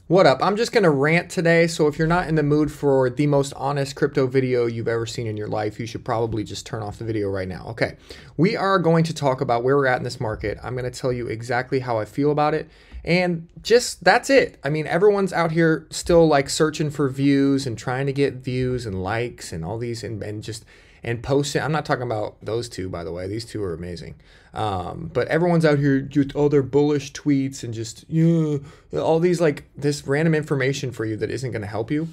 What up? I'm just going to rant today, so if you're not in the mood for the most honest crypto video you've ever seen in your life, you should probably just turn off the video right now. Okay, we are going to talk about where we're at in this market. I'm going to tell you exactly how I feel about it, and just that's it. I mean, everyone's out here still like searching for views and trying to get views and likes and all these and posting. I'm not talking about those two, by the way. These two are amazing. But everyone's out here with all their bullish tweets and just all these like this random information for you that isn't going to help you.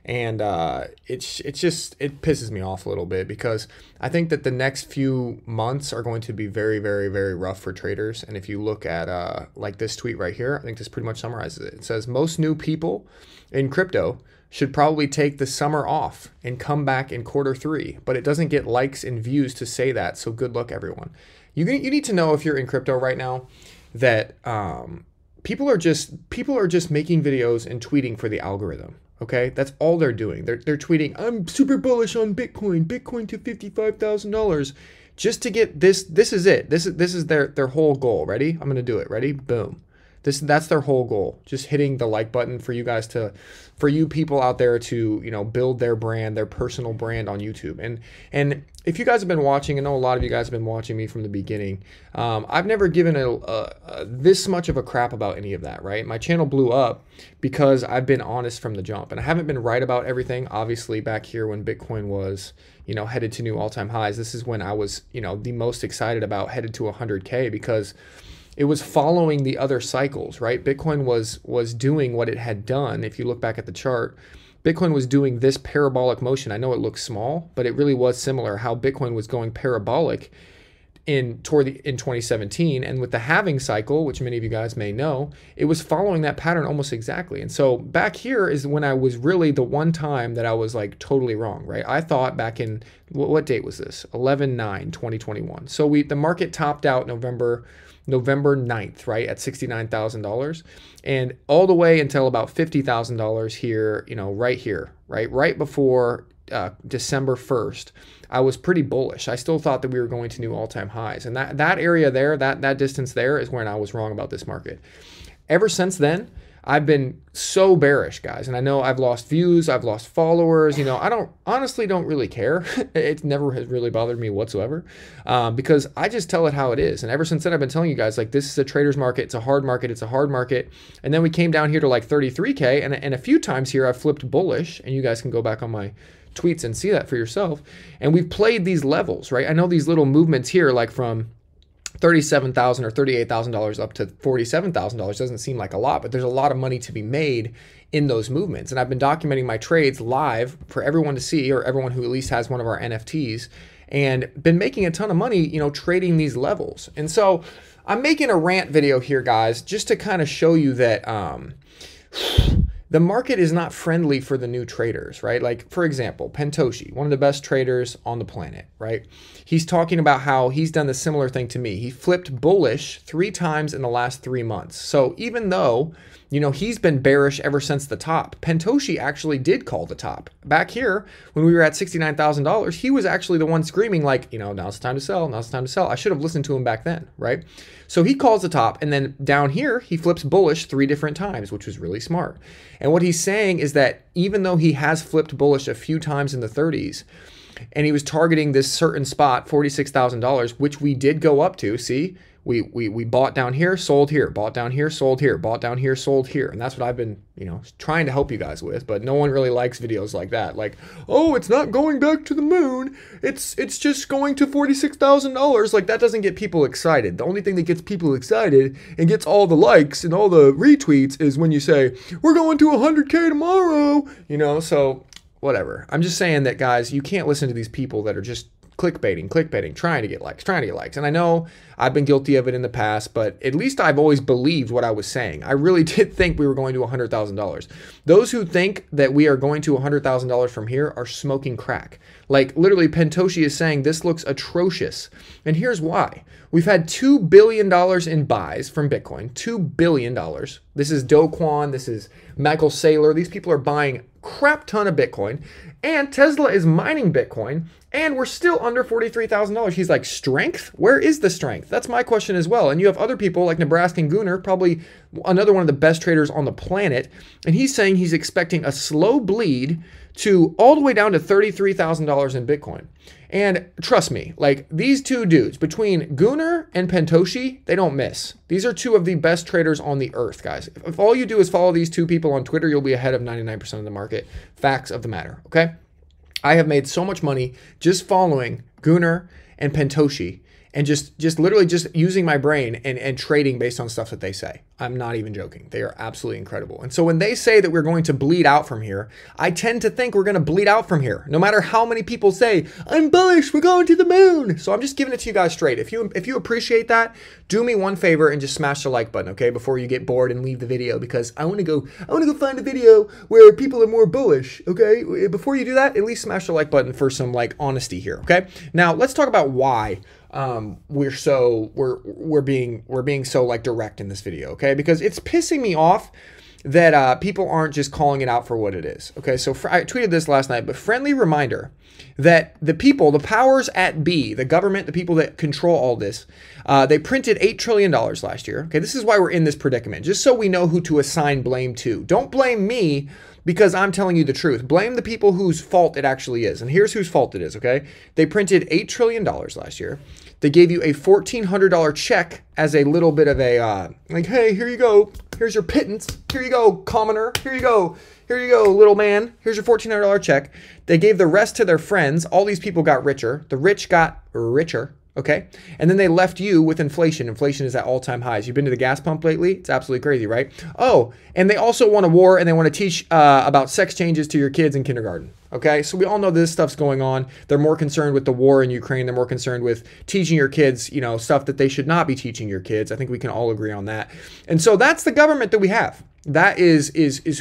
And it pisses me off a little bit because I think that the next few months are going to be very, very, very rough for traders. And if you look at like this tweet right here, I think this pretty much summarizes it. It says most new people in crypto should probably take the summer off and come back in Q3, but it doesn't get likes and views to say that. So good luck, everyone. You need to know if you're in crypto right now that people are just making videos and tweeting for the algorithm. Okay, that's all they're doing. They're tweeting, I'm super bullish on Bitcoin to $55,000, just to get this. This is it. This is their whole goal. Ready? I'm gonna do it. Ready? Boom. That's their whole goal. Just hitting the like button for you guys for you people out there to, build their brand, their personal brand on YouTube. And if you guys have been watching, I know a lot of you guys have been watching me from the beginning. I've never given this much of a crap about any of that, right? My channel blew up because I've been honest from the jump, and I haven't been right about everything. Obviously, back here when Bitcoin was, headed to new all-time highs, this is when I was, the most excited about headed to 100K because it was following the other cycles, right? Bitcoin was doing what it had done. If you look back at the chart, Bitcoin was doing this parabolic motion. I know it looks small, but it really was similar how Bitcoin was going parabolic in 2017, and with the halving cycle, which many of you guys may know, it was following that pattern almost exactly. And so back here is when I was really the one time that I was like totally wrong, right? I thought back in what date was this? 11/9/2021. So the market topped out November 9th, right, at $69,000, and all the way until about $50,000 here, right here, right before December 1st, I was pretty bullish. I still thought that we were going to new all-time highs, and that area there, that distance there is when I was wrong about this market. Ever since then, I've been so bearish, guys, and I know I've lost views, I've lost followers. I honestly don't really care. It never has really bothered me whatsoever because I just tell it how it is. And ever since then, I've been telling you guys, like, this is a trader's market. It's a hard market. It's a hard market. And then we came down here to like 33K, and a few times here I flipped bullish, and you guys can go back on my tweets and see that for yourself. And we've played these levels, right? I know these little movements here, like from $37,000 or $38,000 up to $47,000 doesn't seem like a lot, but there's a lot of money to be made in those movements. And I've been documenting my trades live for everyone to see, or everyone who at least has one of our NFTs, and been making a ton of money, trading these levels. And so I'm making a rant video here, guys, just to kind of show you that the market is not friendly for the new traders, right? Like, for example, Pentoshi, one of the best traders on the planet, right? He's talking about how he's done the similar thing to me. He flipped bullish 3 times in the last 3 months. So even though, he's been bearish ever since the top, Pentoshi actually did call the top. Back here, when we were at $69,000, he was actually the one screaming like, now's the time to sell, now's the time to sell. I should have listened to him back then, right? So he calls the top, and then down here, he flips bullish 3 different times, which was really smart. And what he's saying is that even though he has flipped bullish a few times in the 30s, and he was targeting this certain spot, $46,000, which we did go up to, see? We bought down here, sold here, bought down here, sold here, bought down here, sold here. And that's what I've been, trying to help you guys with, but no one really likes videos like that. Like, oh, it's not going back to the moon. It's just going to $46,000. Like, that doesn't get people excited. The only thing that gets people excited and gets all the likes and all the retweets is when you say, we're going to 100K tomorrow, so whatever. I'm just saying that, guys, you can't listen to these people that are just clickbaiting, trying to get likes. And I know I've been guilty of it in the past, but at least I've always believed what I was saying. I really did think we were going to $100,000. Those who think that we are going to $100,000 from here are smoking crack. Like, literally, Pentoshi is saying this looks atrocious. And here's why. We've had $2 billion in buys from Bitcoin, $2 billion. This is Do Kwon, this is Michael Saylor. These people are buying crap ton of Bitcoin, and Tesla is mining Bitcoin, and we're still under $43,000. He's like, strength? Where is the strength? That's my question as well. And you have other people like Nebraska and Gunnar, probably another one of the best traders on the planet, and he's saying he's expecting a slow bleed to all the way down to $33,000 in Bitcoin. And trust me, like these two dudes, between Gunnar and Pentoshi, they don't miss. These are two of the best traders on the earth, guys. If all you do is follow these two people on Twitter, you'll be ahead of 99% of the market. Facts of the matter, okay? I have made so much money just following Gunnar and Pentoshi and just literally just using my brain and trading based on stuff that they say. I'm not even joking. They are absolutely incredible. And so when they say that we're going to bleed out from here, I tend to think we're going to bleed out from here. No matter how many people say, I'm bullish, we're going to the moon. So I'm just giving it to you guys straight. If you appreciate that, do me one favor and just smash the like button, okay? Before you get bored and leave the video, because I want to go find a video where people are more bullish, okay? Before you do that, at least smash the like button for some like honesty here, okay? Now let's talk about why we're being so like direct in this video, okay? Because it's pissing me off that people aren't just calling it out for what it is. Okay, so I tweeted this last night, but friendly reminder that the people, the powers at be, the government, the people that control all this, they printed $8 trillion last year. Okay, this is why we're in this predicament, just so we know who to assign blame to. Don't blame me because I'm telling you the truth. Blame the people whose fault it actually is. And here's whose fault it is, okay? They printed $8 trillion last year. They gave you a $1,400 check as a little bit of a, like, hey, here you go. Here's your pittance. Here you go, commoner. Here you go. Here you go, little man. Here's your $1,400 check. They gave the rest to their friends. All these people got richer. The rich got richer. Okay. And then they left you with inflation. Inflation is at all-time highs. You've been to the gas pump lately? It's absolutely crazy, right? Oh, and they also want a war and they want to teach about sex changes to your kids in kindergarten. Okay. So we all know this stuff's going on. They're more concerned with the war in Ukraine. They're more concerned with teaching your kids, you know, stuff that they should not be teaching your kids. I think we can all agree on that. And so that's the government that we have. That is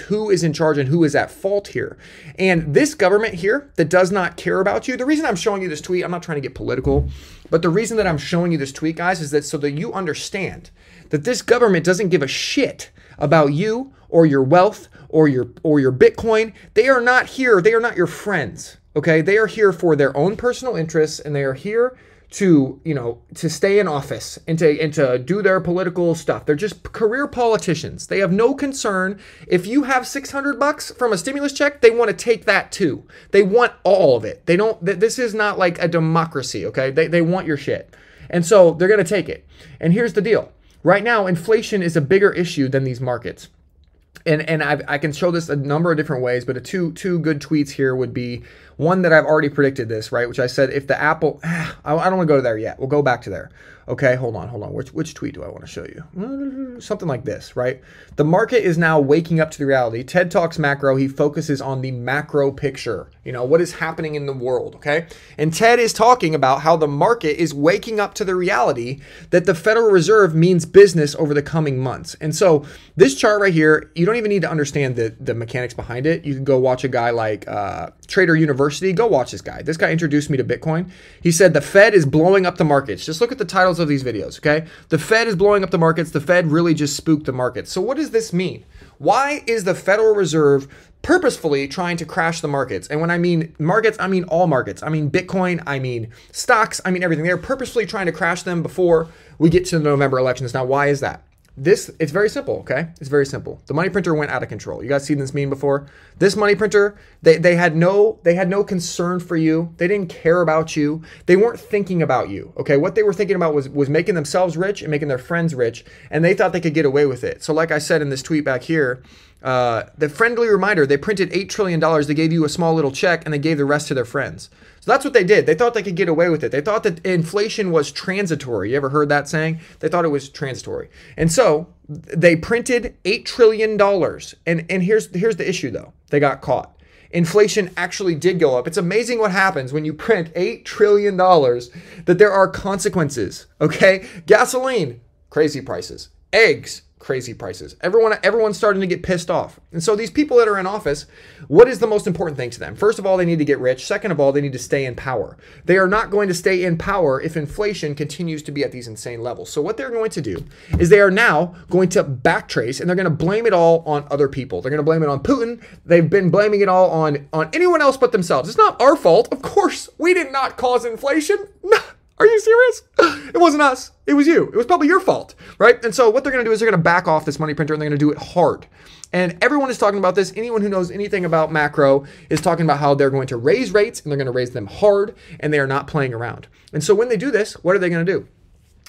who is in charge and who is at fault here. And this government here that does not care about you, the reason I'm showing you this tweet, I'm not trying to get political, but the reason that I'm showing you this tweet, guys, is that so that you understand that this government doesn't give a shit about you or your wealth or your Bitcoin. They are not here. They are not your friends. Okay. They are here for their own personal interests, and they are here to, you know, to stay in office and to do their political stuff. They're just career politicians. They have no concern. If you have $600 from a stimulus check, they want to take that too. They want all of it. They don't, this is not like a democracy, okay? They want your shit. And so they're going to take it. And here's the deal. Right now, inflation is a bigger issue than these markets. And I can show this a number of different ways, but two good tweets here would be one that I've already predicted this, right? Which I said, if the Apple, I don't want to go to there yet. We'll go back to there. Okay, hold on. Which tweet do I want to show you? Something like this, right? The market is now waking up to the reality. TED Talks Macro, he focuses on the macro picture, you know, what is happening in the world, okay? And TED is talking about how the market is waking up to the reality that the Federal Reserve means business over the coming months. And so this chart right here, you don't even need to understand the mechanics behind it. You can go watch a guy like Trader University. Go watch this guy. This guy introduced me to Bitcoin. He said the Fed is blowing up the markets. Just look at the titles of these videos, okay? The Fed is blowing up the markets. The Fed really just spooked the markets. So what does this mean? Why is the Federal Reserve purposefully trying to crash the markets? And when I mean markets, I mean all markets. I mean Bitcoin, I mean stocks, I mean everything. They're purposefully trying to crash them before we get to the November elections. Now, why is that? It's very simple, okay? It's very simple. The money printer went out of control. You guys seen this meme before? This money printer, they had no concern for you. They didn't care about you. They weren't thinking about you, okay? What they were thinking about was making themselves rich and making their friends rich, and they thought they could get away with it. So like I said in this tweet back here, the friendly reminder, they printed $8 trillion. They gave you a small little check and they gave the rest to their friends. So that's what they did. They thought they could get away with it. They thought that inflation was transitory. You ever heard that saying? They thought it was transitory. And so they printed $8 trillion. And here's the issue though. They got caught. Inflation actually did go up. It's amazing what happens when you print $8 trillion, that there are consequences, okay? Gasoline, crazy prices. Eggs, crazy prices. Everyone's starting to get pissed off. And so these people that are in office, what is the most important thing to them? First of all, they need to get rich. Second of all, they need to stay in power. They are not going to stay in power if inflation continues to be at these insane levels. So what they're going to do is they are now going to backtrace, and they're going to blame it all on other people. They're going to blame it on Putin. They've been blaming it all on anyone else but themselves. It's not our fault. Of course, we did not cause inflation. No. Are you serious? It wasn't us. It was you. It was probably your fault, right? And so what they're going to do is they're going to back off this money printer, and they're going to do it hard. And everyone is talking about this. Anyone who knows anything about macro is talking about how they're going to raise rates, and they're going to raise them hard, and they are not playing around. And so when they do this, what are they going to do?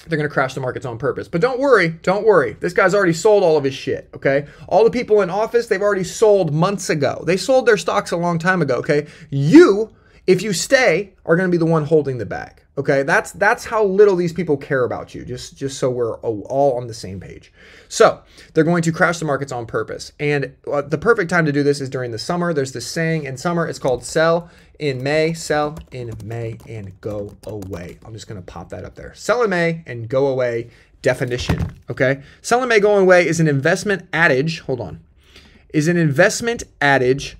They're going to crash the markets on purpose. But don't worry. This guy's already sold all of his shit, okay? All the people in office, they've already sold months ago. They sold their stocks a long time ago, okay? You, if you stay, are going to be the one holding the bag. Okay, that's how little these people care about you, just so we're all on the same page. So they're going to crash the markets on purpose. And the perfect time to do this is during the summer. There's this saying in summer, it's called sell in May, and go away. I'm just going to pop that up there. Sell in May and go away definition, okay? Sell in May, go away is an investment adage. Hold on. Is an investment adage.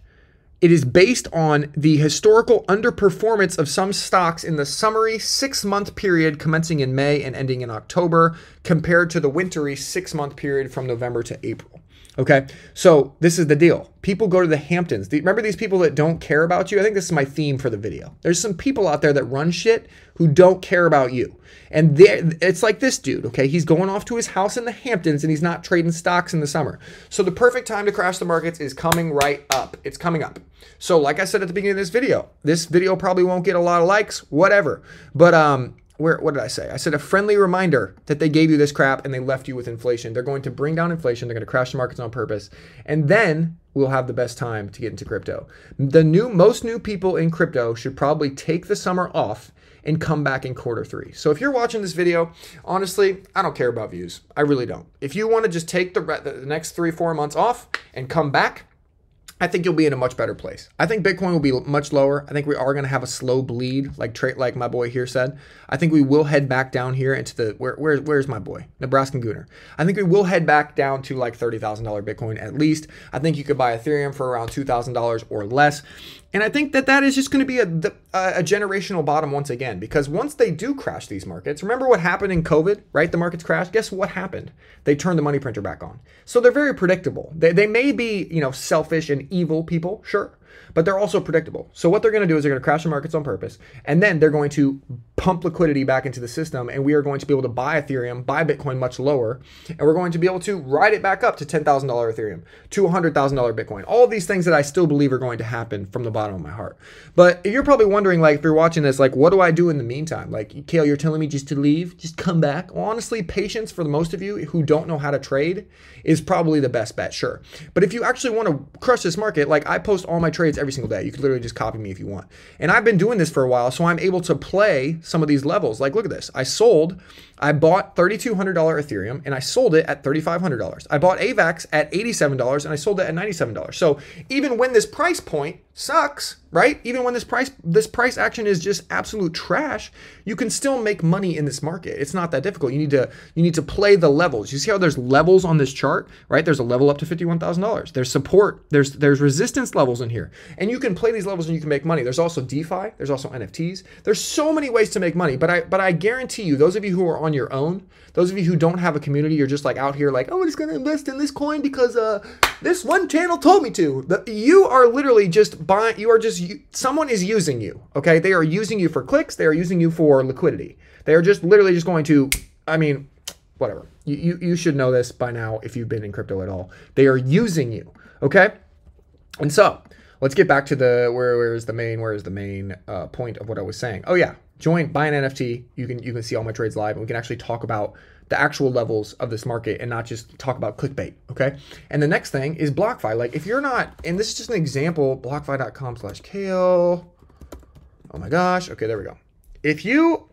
It is based on the historical underperformance of some stocks in the summary 6-month period commencing in May and ending in October compared to the wintry 6-month period from November to April. Okay, so this is the deal. People go to the Hamptons. Remember these people that don't care about you? I think this is my theme for the video. There's some people out there that run shit who don't care about you. And it's like this dude, okay? He's going off to his house in the Hamptons, and he's not trading stocks in the summer. So the perfect time to crash the markets is coming right up. It's coming up. So like I said at the beginning of this video probably won't get a lot of likes, whatever. But what did I say? I said a friendly reminder that they gave you this crap and they left you with inflation. They're going to bring down inflation. They're going to crash the markets on purpose. And then we'll have the best time to get into crypto. Most new people in crypto should probably take the summer off and come back in Q3. So if you're watching this video, honestly, I don't care about views. I really don't. If you want to just take the next 3-4 months off and come back, I think you'll be in a much better place. I think Bitcoin will be much lower. I think we are going to have a slow bleed, like my boy here said. I think we will head back down here into the, where's my boy? Nebraskan Gooner. I think we will head back down to like $30,000 Bitcoin at least. I think you could buy Ethereum for around $2,000 or less. And I think that is just going to be a generational bottom once again, because once they do crash these markets, remember what happened in COVID, right? The markets crashed. Guess what happened? They turned the money printer back on. So they're very predictable. They may be, selfish and evil people, sure, but they're also predictable. So what they're going to do is they're going to crash the markets on purpose, and then they're going to pump liquidity back into the system, and we are going to be able to buy Ethereum, buy Bitcoin much lower, and we're going to be able to ride it back up to $10,000 Ethereum, to $100,000 Bitcoin. All of these things that I still believe are going to happen from the bottom of my heart. But you're probably wondering, like, if you're watching this, like, what do I do in the meantime? Like, Kale, you're telling me just to leave, just come back? Well, honestly, patience for the most of you who don't know how to trade is probably the best bet, sure. But if you actually want to crush this market, like, I post all my trades every single day. You could literally just copy me if you want. And I've been doing this for a while, so I'm able to play some of these levels. Like, look at this. I bought $3,200 Ethereum, and I sold it at $3,500. I bought AVAX at $87, and I sold it at $97. So even when this price point sucks, right? Even when this price action is just absolute trash, you can still make money in this market. It's not that difficult. You need to play the levels. You see how there's levels on this chart, right? There's a level up to $51,000. There's support. There's resistance levels in here, and you can play these levels and you can make money. There's also DeFi. There's also NFTs. There's so many ways to make money. But I guarantee you, those of you who are on your own, those of you who don't have a community, you're just like out here like, oh, I'm just going to invest in this coin because this one channel told me to. You are literally just buying. Someone is using you. Okay, they are using you for clicks. They are using you for liquidity. They are just literally just going to. I mean, whatever. You should know this by now if you've been in crypto at all. They are using you. Okay, and so let's get back to where is the main point of what I was saying. Oh yeah, buy an NFT. You can see all my trades live, and we can actually talk about the actual levels of this market and not just talk about clickbait, okay? And the next thing is BlockFi. Like, if you're not, and this is just an example, blockfi.com/Kale. Oh my gosh. Okay, there we go. If you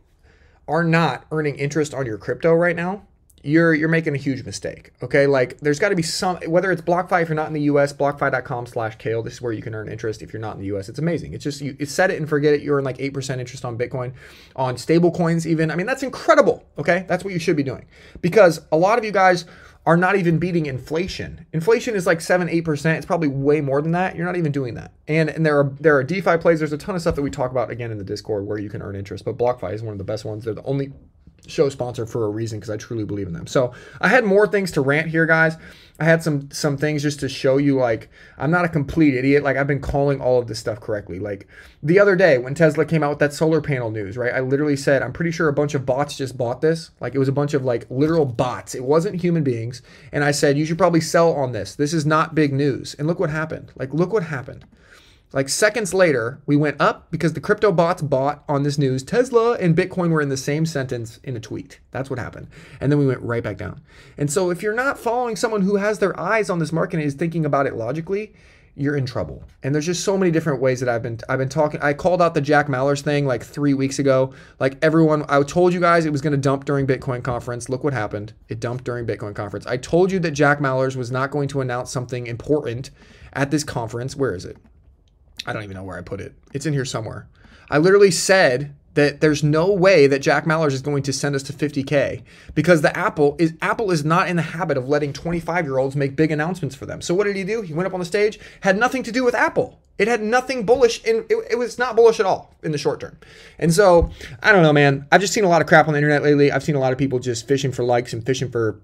are not earning interest on your crypto right now, you're making a huge mistake, okay? Like, there's got to be some, whether it's BlockFi if you're not in the US, blockfi.com/Kale. This is where you can earn interest if you're not in the US. It's amazing. It's just, you set it and forget it. You earn like 8% interest on Bitcoin, on stable coins even. I mean, that's incredible, okay? That's what you should be doing, because a lot of you guys are not even beating inflation. Inflation is like 7-8%. It's probably way more than that. You're not even doing that. And there are DeFi plays. There's a ton of stuff that we talk about again in the Discord where you can earn interest. But BlockFi is one of the best ones. They're the only show sponsor for a reason because I truly believe in them. So I had more things to rant here, guys. I had some things just to show you, like, I'm not a complete idiot. Like, I've been calling all of this stuff correctly. Like, the other day when Tesla came out with that solar panel news, right? I literally said, I'm pretty sure a bunch of bots just bought this. Like, it was a bunch of, like, literal bots. It wasn't human beings. And I said, you should probably sell on this. This is not big news. And look what happened. Like, look what happened. Like seconds later, we went up because the crypto bots bought on this news. Tesla and Bitcoin were in the same sentence in a tweet. That's what happened. And then we went right back down. And so if you're not following someone who has their eyes on this market and is thinking about it logically, you're in trouble. And there's just so many different ways that I've been talking. I called out the Jack Mallers thing like 3 weeks ago. Like everyone, I told you guys it was going to dump during Bitcoin conference. Look what happened. It dumped during Bitcoin conference. I told you that Jack Mallers was not going to announce something important at this conference. Where is it? I don't even know where I put it. It's in here somewhere. I literally said that there's no way that Jack Mallers is going to send us to 50K because Apple is not in the habit of letting 25-year-olds make big announcements for them. So what did he do? He went up on the stage, had nothing to do with Apple. It had nothing bullish, and it was not bullish at all in the short term. And so, I don't know, man. I've just seen a lot of crap on the internet lately. I've seen a lot of people just fishing for likes and fishing for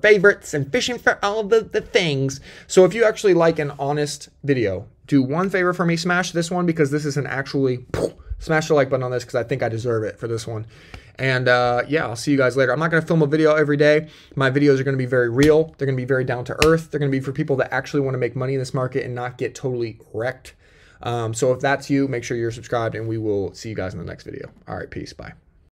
favorites and fishing for all the things. So if you actually like an honest video, do one favor for me, smash this one because this is an actually, smash the like button on this because I think I deserve it for this one. And yeah, I'll see you guys later. I'm not going to film a video every day. My videos are going to be very real. They're going to be very down to earth. They're going to be for people that actually want to make money in this market and not get totally wrecked. So if that's you, make sure you're subscribed and we will see you guys in the next video. All right, peace. Bye.